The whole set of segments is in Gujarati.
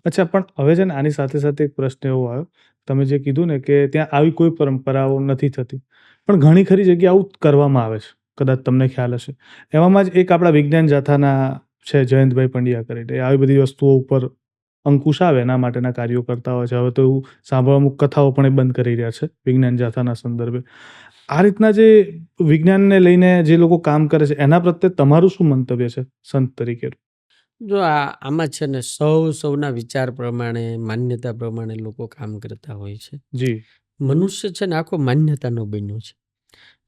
અચ્છા, પણ હવે છે ને આની સાથે સાથે એક પ્રશ્ન એવો આવ્યો, તમે જે કીધું ને કે ત્યાં આવી કોઈ પરંપરાઓ નથી થતી. પણ ઘણી ખરી જગ્યાએ આવું કરવામાં આવે છે. કદાચ તમને ખ્યાલ હશે. એવામાં જ એક આપણા વિજ્ઞાન જાથાના છે જયંતભાઈ પંડ્યા કરીને. એ આવી બધી વસ્તુઓ ઉપર અંકુશ આવે એના માટેના કાર્યો કરતા હોય છે. હવે તો એવું સાંભળવા અમુક કથાઓ પણ એ બંધ કરી રહ્યા છે વિજ્ઞાન જાથાના સંદર્ભે. આ રીતના જે વિજ્ઞાનને લઈને જે લોકો કામ કરે છે એના પ્રત્યે તમારું શું મંતવ્ય છે સંત તરીકે? જો આમાં છે ને સૌના વિચાર પ્રમાણે, માન્યતા પ્રમાણે લોકો કામ કરતા હોય છે. જી. મનુષ્ય છે ને આખો માન્યતાનો બન્યો છે.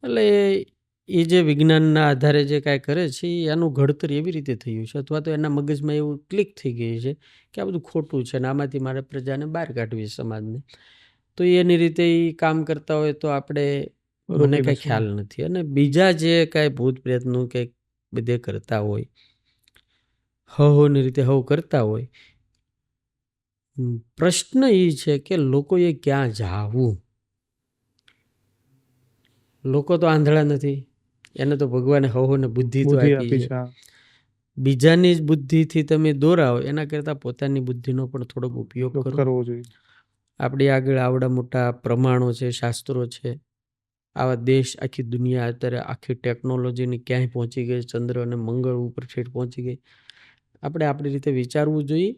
એટલે એ જે વિજ્ઞાનના આધારે જે કાંઈ કરે છે એ એનું ઘડતર એવી રીતે થયું છે, અથવા તો એના મગજમાં એવું ક્લિક થઈ ગયું છે કે આ બધું ખોટું છે ને આમાંથી મારે પ્રજાને બહાર કાઢવી સમાજને. તો એની રીતે એ કામ કરતા હોય તો મને રોકી કાંઈ ન ખ્યાલ શકાય. નથી. અને બીજા જે કાંઈ ભૂત પ્રેતનું કંઈક બધે કરતા હોય, હવની રીતે હવ કરતા હોય, પ્રશ્ન એ છે કે લોકોએ ક્યાં જાવું? લોકો તો આંધળા નથી. એને તો ભગવાને હવને બુદ્ધિ તો બુદ્ધિ આપી આપી છે. છે. હા. બીજાની જ બુદ્ધિથી તમે દોરાવો એના કરતાં પોતાની બુદ્ધિનો પણ થોડોક ઉપયોગ ઉપયોગ કરો. કરવો જોઈએ. આપણી આગળ આવડા મોટા પ્રમાણો છે, શાસ્ત્રો છે. આવા દેશ, આખી દુનિયા અત્યારે આખી ટેકનોલોજીની ક્યાંય પહોંચી ગઈ, ચંદ્ર અને મંગળ ઉપર ઠેઠ પહોંચી ગઈ. આપણે આપણી રીતે વિચારવું જોઈએ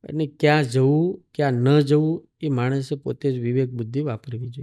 અને ક્યાં જવું, ક્યાં ન જવું એ માણસે પોતે જ વિવેક બુદ્ધિ વાપરવી જોઈએ.